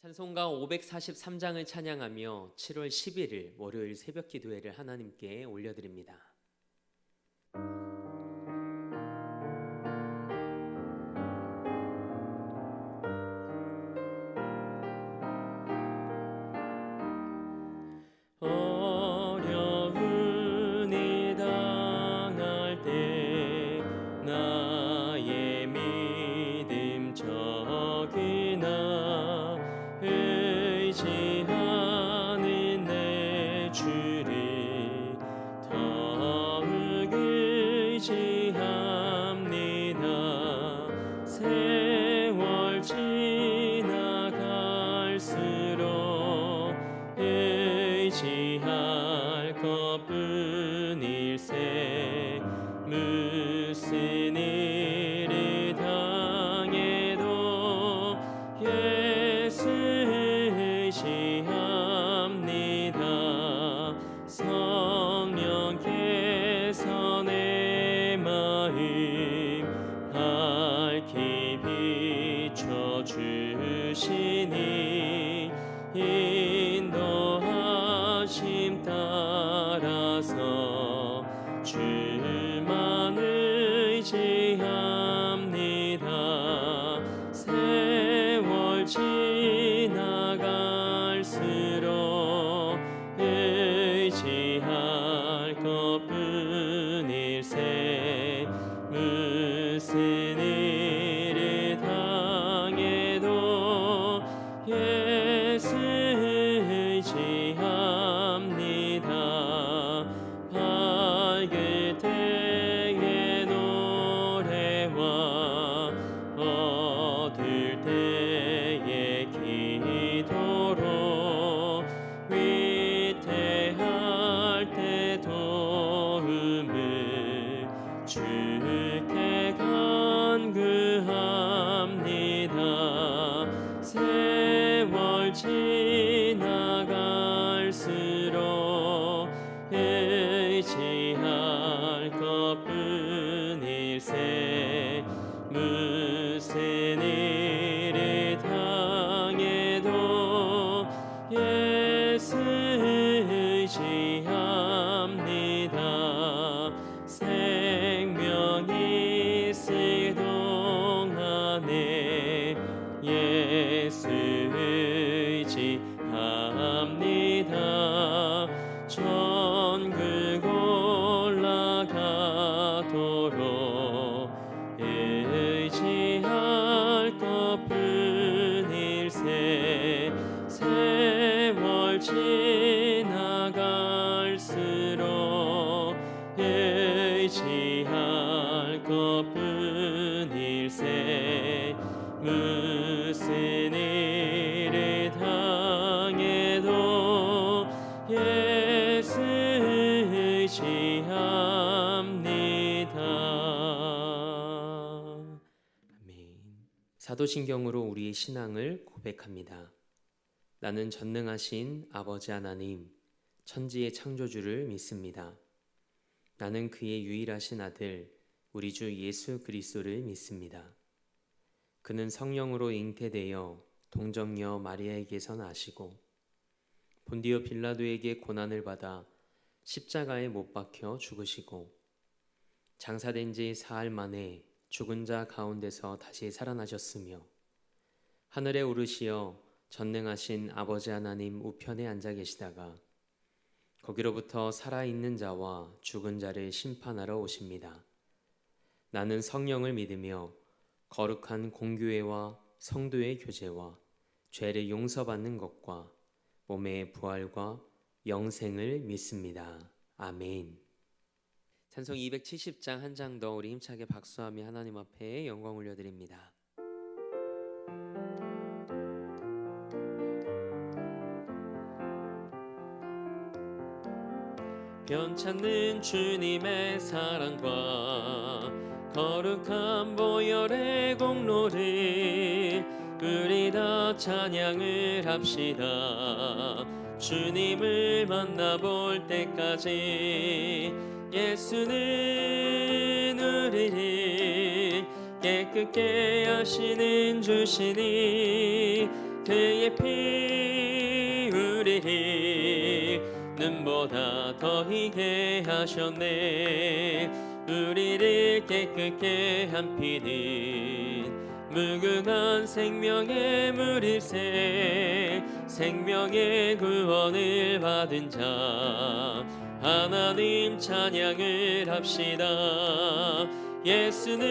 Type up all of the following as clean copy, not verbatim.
찬송가 543장을 찬양하며 7월 11일 월요일 새벽 기도회를 하나님께 올려드립니다. 어려운 일 당할 때 나의 믿음 적으나 의지하는 내 주를 더욱 의지합니다. 세월 지나갈수록 의지할 것뿐일세. 무슨 일을 당해도 예수 의지합니다. 성령께서 내 마음 밝히 비춰주시니 인도하심 따라서 주만 의지합니다. 세월 지나갈수록 의지할 것뿐일세. 무슨 일을 당해도 예수 의지합니다. 밝을 때의 노래와 어두울 때의 기도로 위태할 때 도움을 주께 간구합니다. 세월 지나갈수록 의지할 것뿐일세. 무슨 일을 당해도 예수 의지합니다. 생명이 있을 동안에 예수 의지합니다. 천국 올라가도록 의지할 것뿐일세. 세월 지나갈수록 의지할 것뿐일세. 무슨 일을 당해도 예수 의지합니다. 아멘. 사도신경으로 우리의 신앙을 고백합니다. 나는 전능하신 아버지 하나님, 천지의 창조주를 믿습니다. 나는 그의 유일하신 아들, 우리 주 예수 그리스도를 믿습니다. 그는 성령으로 잉태되어 동정녀 마리아에게서 나시고 본디오 빌라도에게 고난을 받아 십자가에 못 박혀 죽으시고 장사된 지 사흘 만에 죽은 자 가운데서 다시 살아나셨으며 하늘에 오르시어 전능하신 아버지 하나님 우편에 앉아 계시다가 거기로부터 살아있는 자와 죽은 자를 심판하러 오십니다. 나는 성령을 믿으며 거룩한 공교회와 성도의 교제와 죄를 용서받는 것과 몸의 부활과 영생을 믿습니다. 아멘. 찬송 270장 한 장 더 우리 힘차게 박수하며 하나님 앞에 영광 올려드립니다. 변찮는 주님의 사랑과 거룩한 보혈의 공로를 우리 다 찬양을 합시다. 주님을 만나볼 때까지 예수는 우리를 깨끗게 하시는 주시니 그의 피 우리를 눈보다 더히게 하셨네. 우리를 깨끗게 한 피는 무궁한 생명의 물일세. 생명의 구원을 받은 자 하나님 찬양을 합시다. 예수는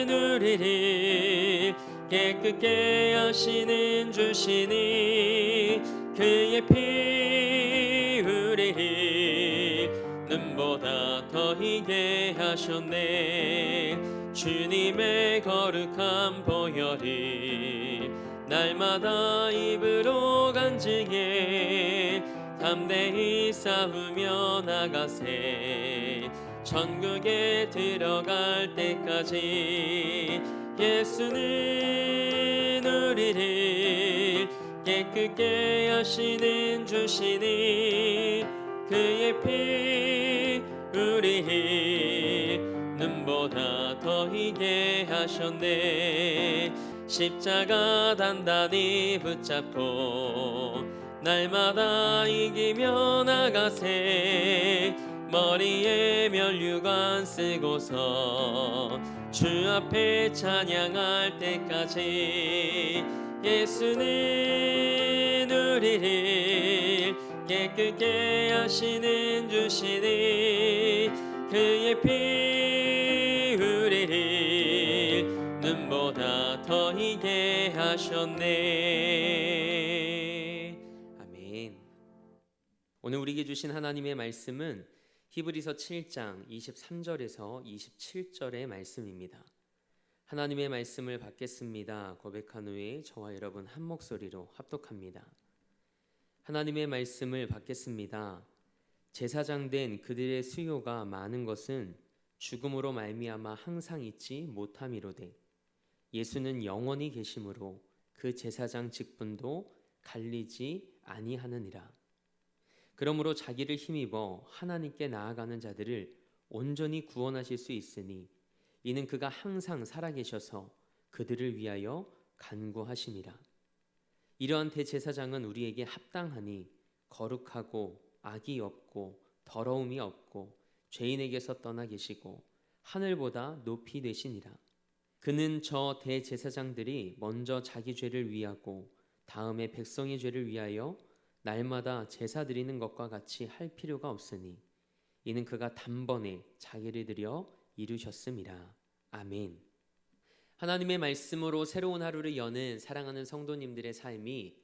우리를 깨끗게 하시는 주시니 그의 피 우리를 눈보다 더히게 하셨네. 주님의 거룩한 보혈을 날마다 입으로 간증해 담대히 싸우며 나가세. 천국에 들어갈 때까지 예수는 우리를 깨끗게 하시는 주시니 그의 피 우리를 눈보다 더히게 하셨네. 십자가 단단히 붙잡고 날마다 이기며 나가세. 머리에 면류관 쓰고서 주 앞에 찬양할 때까지 예수는 우리를 깨끗게 하시는 주시니 그의 피 우리를 눈보다 더히게 하셨네. 아멘. 오늘 우리에게 주신 하나님의 말씀은 히브리서 7장 23절에서 27절의 말씀입니다. 하나님의 말씀을 받겠습니다 고백한 후에 저와 여러분 한 목소리로 합독합니다. 하나님의 말씀을 받겠습니다. 제사장 된 그들의 수요가 많은 것은 죽음으로 말미암아 항상 있지 못함이로되 예수는 영원히 계심으로 그 제사장 직분도 갈리지 아니하느니라. 그러므로 자기를 힘입어 하나님께 나아가는 자들을 온전히 구원하실 수 있으니 이는 그가 항상 살아계셔서 그들을 위하여 간구하심이라. 이러한 대제사장은 우리에게 합당하니 거룩하고 악이 없고 더러움이 없고 죄인에게서 떠나 계시고 하늘보다 높이 되시니라. 그는 저 대제사장들이 먼저 자기 죄를 위하고 다음에 백성의 죄를 위하여 날마다 제사 드리는 것과 같이 할 필요가 없으니 이는 그가 단번에 자기를 드려 이루셨음이라. 아멘. 하나님의 말씀으로 새로운 하루를 여는 사랑하는 성도님들의 삶이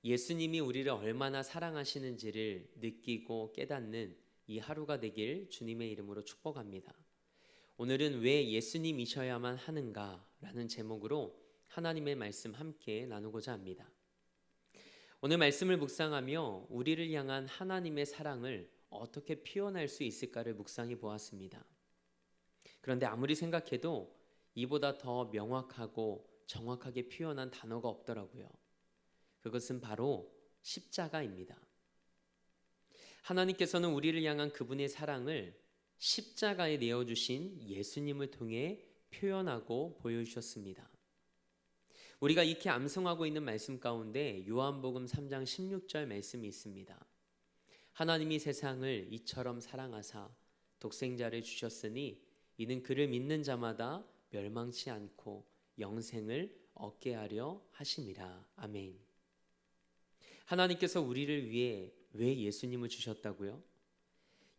예수님이 우리를 얼마나 사랑하시는지를 느끼고 깨닫는 이 하루가 되길 주님의 이름으로 축복합니다. 오늘은 왜 예수님이셔야만 하는가라는 제목으로 하나님의 말씀 함께 나누고자 합니다. 오늘 말씀을 묵상하며 우리를 향한 하나님의 사랑을 어떻게 표현할 수 있을까를 묵상해 보았습니다. 그런데 아무리 생각해도 이보다 더 명확하고 정확하게 표현한 단어가 없더라고요. 그것은 바로 십자가입니다. 하나님께서는 우리를 향한 그분의 사랑을 십자가에 내어주신 예수님을 통해 표현하고 보여주셨습니다. 우리가 익히 암송하고 있는 말씀 가운데 요한복음 3장 16절 말씀이 있습니다. 하나님이 세상을 이처럼 사랑하사 독생자를 주셨으니 이는 그를 믿는 자마다 멸망치 않고 영생을 얻게 하려 하심이라. 아멘. 하나님께서 우리를 위해 왜 예수님을 주셨다고요?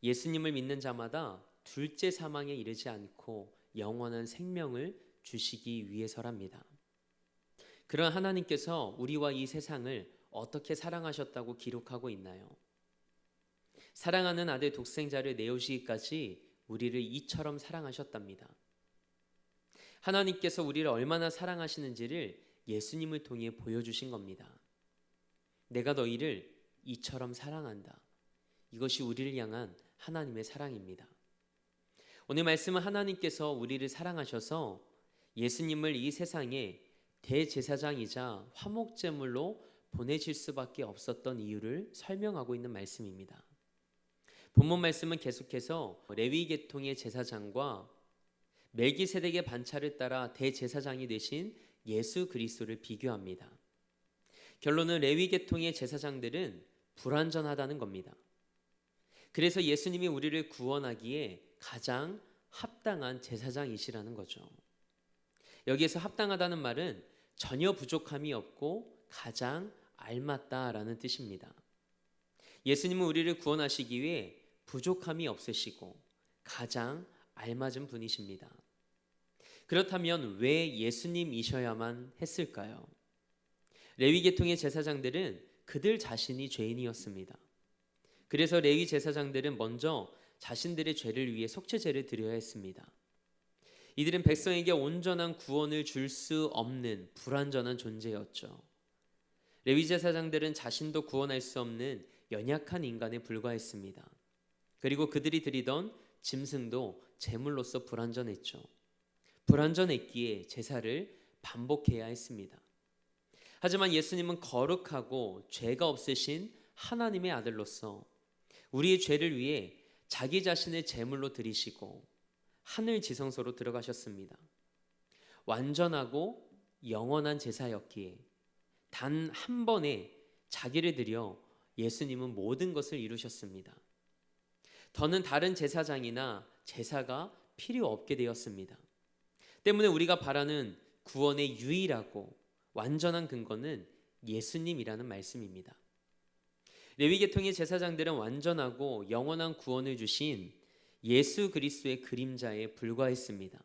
예수님을 믿는 자마다 둘째 사망에 이르지 않고 영원한 생명을 주시기 위해서랍니다. 그런 하나님께서 우리와 이 세상을 어떻게 사랑하셨다고 기록하고 있나요? 사랑하는 아들 독생자를 내오시기까지 우리를 이처럼 사랑하셨답니다. 하나님께서 우리를 얼마나 사랑하시는지를 예수님을 통해 보여주신 겁니다. 내가 너희를 이처럼 사랑한다. 이것이 우리를 향한 하나님의 사랑입니다. 오늘 말씀은 하나님께서 우리를 사랑하셔서 예수님을 이 세상에 대제사장이자 화목제물로 보내실 수밖에 없었던 이유를 설명하고 있는 말씀입니다. 본문 말씀은 계속해서 레위 계통의 제사장과 멜기세덱의 반차를 따라 대제사장이 되신 예수 그리스도를 비교합니다. 결론은 레위 계통의 제사장들은 불완전하다는 겁니다. 그래서 예수님이 우리를 구원하기에 가장 합당한 제사장이시라는 거죠. 여기에서 합당하다는 말은 전혀 부족함이 없고 가장 알맞다라는 뜻입니다. 예수님은 우리를 구원하시기 위해 부족함이 없으시고 가장 알맞은 분이십니다. 그렇다면 왜 예수님이셔야만 했을까요? 레위 계통의 제사장들은 그들 자신이 죄인이었습니다. 그래서 레위 제사장들은 먼저 자신들의 죄를 위해 속죄제를 드려야 했습니다. 이들은 백성에게 온전한 구원을 줄 수 없는 불완전한 존재였죠. 레위 제사장들은 자신도 구원할 수 없는 연약한 인간에 불과했습니다. 그리고 그들이 드리던 짐승도 제물로서 불완전했죠. 불완전했기에 제사를 반복해야 했습니다. 하지만 예수님은 거룩하고 죄가 없으신 하나님의 아들로서 우리의 죄를 위해 자기 자신을 제물로 드리시고 하늘 지성소로 들어가셨습니다. 완전하고 영원한 제사였기에 단 한 번에 자기를 드려 예수님은 모든 것을 이루셨습니다. 더는 다른 제사장이나 제사가 필요 없게 되었습니다. 때문에 우리가 바라는 구원의 유일하고 완전한 근거는 예수님이라는 말씀입니다. 레위 계통의 제사장들은 완전하고 영원한 구원을 주신 예수 그리스도의 그림자에 불과했습니다.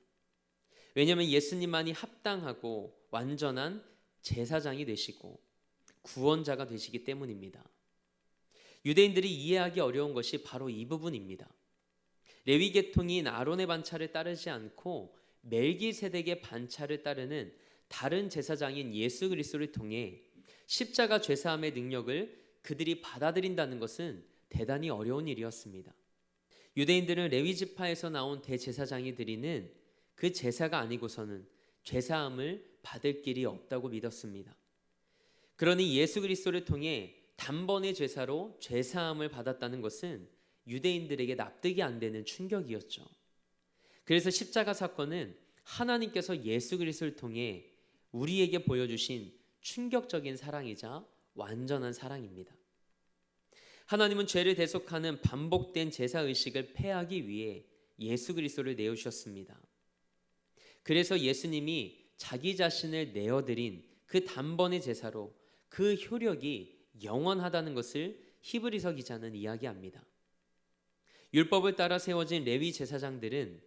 왜냐하면 예수님만이 합당하고 완전한 제사장이 되시고 구원자가 되시기 때문입니다. 유대인들이 이해하기 어려운 것이 바로 이 부분입니다. 레위 계통인 아론의 반차를 따르지 않고 멜기세덱의 반차를 따르는 다른 제사장인 예수 그리스도를 통해 십자가 죄사함의 능력을 그들이 받아들인다는 것은 대단히 어려운 일이었습니다. 유대인들은 레위 지파에서 나온 대제사장이 드리는 그 제사가 아니고서는 죄사함을 받을 길이 없다고 믿었습니다. 그러니 예수 그리스도를 통해 단번의 제사로 죄사함을 받았다는 것은 유대인들에게 납득이 안 되는 충격이었죠. 그래서 십자가 사건은 하나님께서 예수 그리스도를 통해 우리에게 보여주신 충격적인 사랑이자 완전한 사랑입니다. 하나님은 죄를 대속하는 반복된 제사의식을 폐하기 위해 예수 그리스도를 내어주셨습니다. 그래서 예수님이 자기 자신을 내어드린 그 단번의 제사로 그 효력이 영원하다는 것을 히브리서 기자는 이야기합니다. 율법을 따라 세워진 레위 제사장들은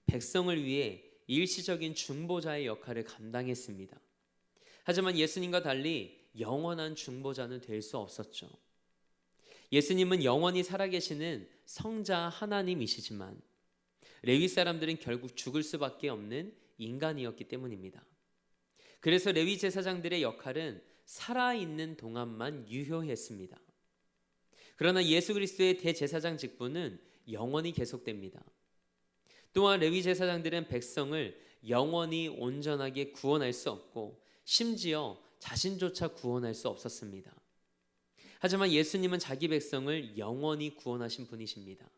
백성을 위해 일시적인 중보자의 역할을 감당했습니다. 하지만 예수님과 달리 영원한 중보자는 될 수 없었죠. 예수님은 영원히 살아계시는 성자 하나님이시지만 레위 사람들은 결국 죽을 수밖에 없는 인간이었기 때문입니다. 그래서 레위 제사장들의 역할은 살아있는 동안만 유효했습니다. 그러나 예수 그리스도의 대제사장 직분은 영원히 계속됩니다. 또한 레위 제사장들은 백성을 영원히 온전하게 구원할 수 없고 심지어 자신조차 구원할 수 없었습니다. 하지만 예수님은 자기 백성을 영원히 구원하신 분이십니다.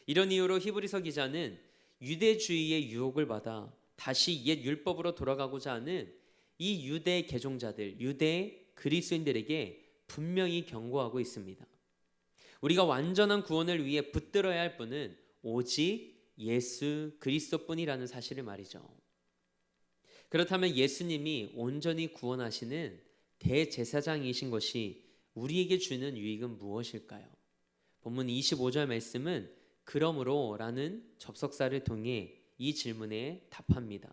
이런 이유로 히브리서 기자는 유대주의의 유혹을 받아 다시 옛 율법으로 돌아가고자 하는 이 유대 개종자들, 유대 그리스도인들에게 분명히 경고하고 있습니다. 우리가 완전한 구원을 위해 붙들어야 할 분은 오직 예수 그리스도뿐이라는 사실을 말이죠. 그렇다면 예수님이 온전히 구원하시는 대제사장이신 것이 우리에게 주는 유익은 무엇일까요? 본문 25절 말씀은 그러므로 라는 접속사를 통해 이 질문에 답합니다.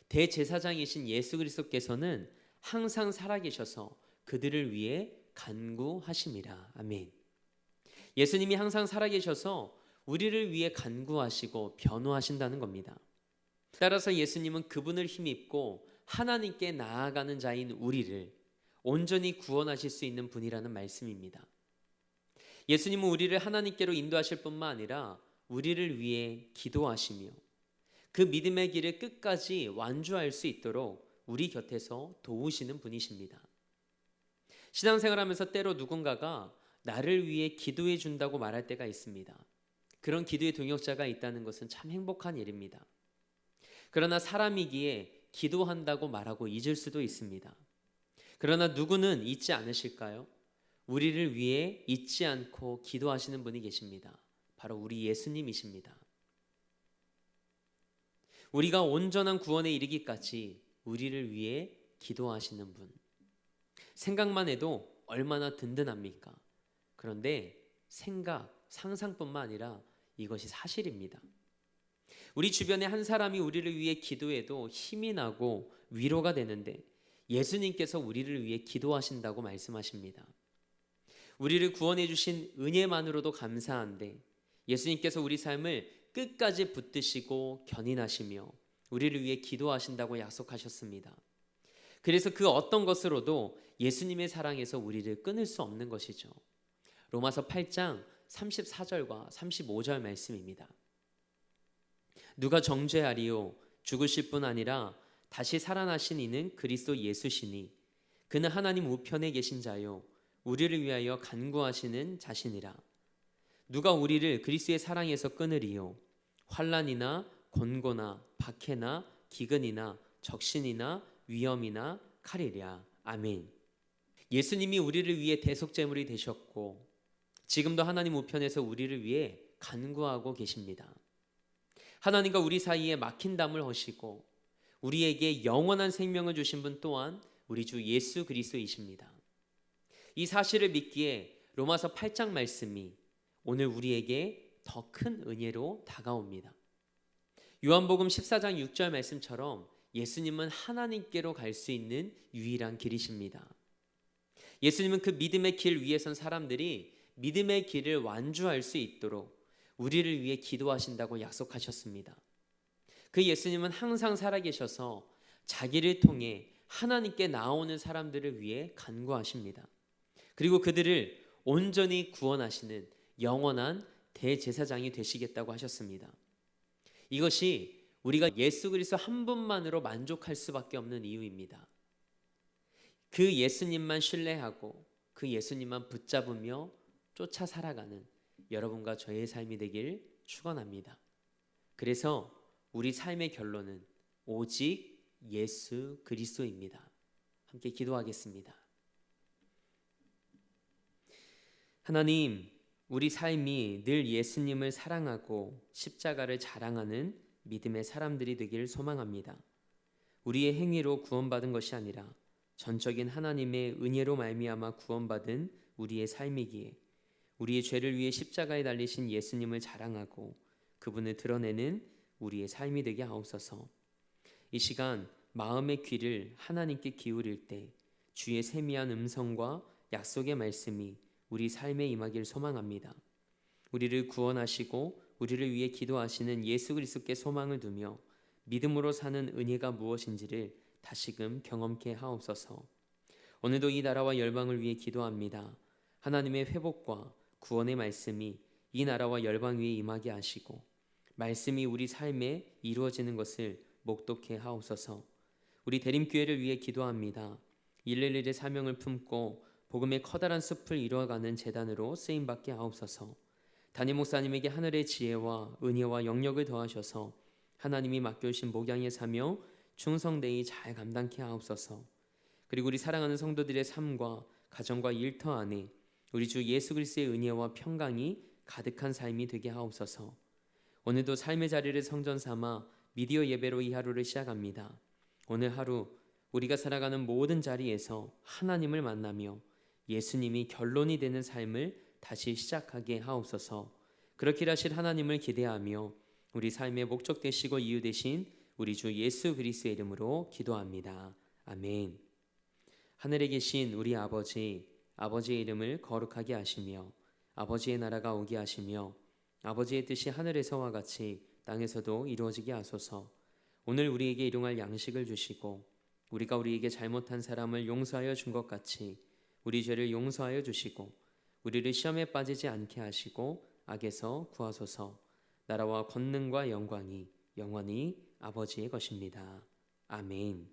대제사장이신 예수 그리스도께서는 항상 살아계셔서 그들을 위해 간구하심이라. 아멘. 예수님이 항상 살아계셔서 우리를 위해 간구하시고 변호하신다는 겁니다. 따라서 예수님은 그분을 힘입고 하나님께 나아가는 자인 우리를 온전히 구원하실 수 있는 분이라는 말씀입니다. 예수님은 우리를 하나님께로 인도하실 뿐만 아니라 우리를 위해 기도하시며 그 믿음의 길을 끝까지 완주할 수 있도록 우리 곁에서 도우시는 분이십니다. 신앙생활하면서 때로 누군가가 나를 위해 기도해 준다고 말할 때가 있습니다. 그런 기도의 동역자가 있다는 것은 참 행복한 일입니다. 그러나 사람이기에 기도한다고 말하고 잊을 수도 있습니다. 그러나 누구는 잊지 않으실까요? 우리를 위해 잊지 않고 기도하시는 분이 계십니다. 바로 우리 예수님이십니다. 우리가 온전한 구원에 이르기까지 우리를 위해 기도하시는 분. 생각만 해도 얼마나 든든합니까? 그런데 상상뿐만 아니라 이것이 사실입니다. 우리 주변에 한 사람이 우리를 위해 기도해도 힘이 나고 위로가 되는데 예수님께서 우리를 위해 기도하신다고 말씀하십니다. 우리를 구원해 주신 은혜만으로도 감사한데 예수님께서 우리 삶을 끝까지 붙드시고 견인하시며 우리를 위해 기도하신다고 약속하셨습니다. 그래서 그 어떤 것으로도 예수님의 사랑에서 우리를 끊을 수 없는 것이죠. 로마서 8장 34절과 35절 말씀입니다. 누가 정죄하리요? 죽으실 뿐 아니라 다시 살아나신 이는 그리스도 예수시니 그는 하나님 우편에 계신 자요 우리를 위하여 간구하시는 자신이라. 누가 우리를 그리스도의 사랑에서 끊으리요? 환난이나 곤고나 박해나 기근이나 적신이나 위험이나 칼이랴. 아멘. 예수님이 우리를 위해 대속제물이 되셨고 지금도 하나님 우편에서 우리를 위해 간구하고 계십니다. 하나님과 우리 사이에 막힌 담을 허시고 우리에게 영원한 생명을 주신 분 또한 우리 주 예수 그리스도이십니다. 이 사실을 믿기에 로마서 8장 말씀이 오늘 우리에게 더 큰 은혜로 다가옵니다. 요한복음 14장 6절 말씀처럼 예수님은 하나님께로 갈 수 있는 유일한 길이십니다. 예수님은 그 믿음의 길 위에 선 사람들이 믿음의 길을 완주할 수 있도록 우리를 위해 기도하신다고 약속하셨습니다. 그 예수님은 항상 살아계셔서 자기를 통해 하나님께 나오는 사람들을 위해 간구하십니다. 그리고 그들을 온전히 구원하시는 영원한 대제사장이 되시겠다고 하셨습니다. 이것이 우리가 예수 그리스도 한 분만으로 만족할 수밖에 없는 이유입니다. 그 예수님만 신뢰하고 그 예수님만 붙잡으며 쫓아 살아가는 여러분과 저의 삶이 되길 축원합니다. 그래서 우리 삶의 결론은 오직 예수 그리스도입니다. 함께 기도하겠습니다. 하나님, 우리 삶이 늘 예수님을 사랑하고 십자가를 자랑하는 믿음의 사람들이 되기를 소망합니다. 우리의 행위로 구원받은 것이 아니라 전적인 하나님의 은혜로 말미암아 구원받은 우리의 삶이기에 우리의 죄를 위해 십자가에 달리신 예수님을 자랑하고 그분을 드러내는 우리의 삶이 되게 하옵소서. 이 시간 마음의 귀를 하나님께 기울일 때 주의 세미한 음성과 약속의 말씀이 우리 삶에 임하길 소망합니다. 우리를 구원하시고 우리를 위해 기도하시는 예수 그리스도께 소망을 두며 믿음으로 사는 은혜가 무엇인지를 다시금 경험케 하옵소서. 오늘도 이 나라와 열방을 위해 기도합니다. 하나님의 회복과 구원의 말씀이 이 나라와 열방 위에 임하게 하시고 말씀이 우리 삶에 이루어지는 것을 목독해 하옵소서. 우리 대림교회를 위해 기도합니다. 111의 사명을 품고 복음의 커다란 숲을 이루어가는 재단으로 쓰임받게 하옵소서. 담임 목사님에게 하늘의 지혜와 은혜와 영역을 더하셔서 하나님이 맡겨주신 목양의 사명 충성되이 잘 감당케 하옵소서. 그리고 우리 사랑하는 성도들의 삶과 가정과 일터 안에 우리 주 예수 그리스도의 은혜와 평강이 가득한 삶이 되게 하옵소서. 오늘도 삶의 자리를 성전 삼아 미디어 예배로 이 하루를 시작합니다. 오늘 하루 우리가 살아가는 모든 자리에서 하나님을 만나며 예수님이 결론이 되는 삶을 다시 시작하게 하옵소서. 그렇게 하실 하나님을 기대하며 우리 삶의 목적 되시고 이유 되신 우리 주 예수 그리스도의 이름으로 기도합니다. 아멘. 하늘에 계신 우리 아버지, 아버지의 이름을 거룩하게 하시며 아버지의 나라가 오게 하시며 아버지의 뜻이 하늘에서와 같이 땅에서도 이루어지게 하소서. 오늘 우리에게 일용할 양식을 주시고 우리가 우리에게 잘못한 사람을 용서하여 준 것 같이 우리 죄를 용서하여 주시고 우리를 시험에 빠지지 않게 하시고 악에서 구하소서. 나라와 권능과 영광이 영원히 아버지의 것입니다. 아멘.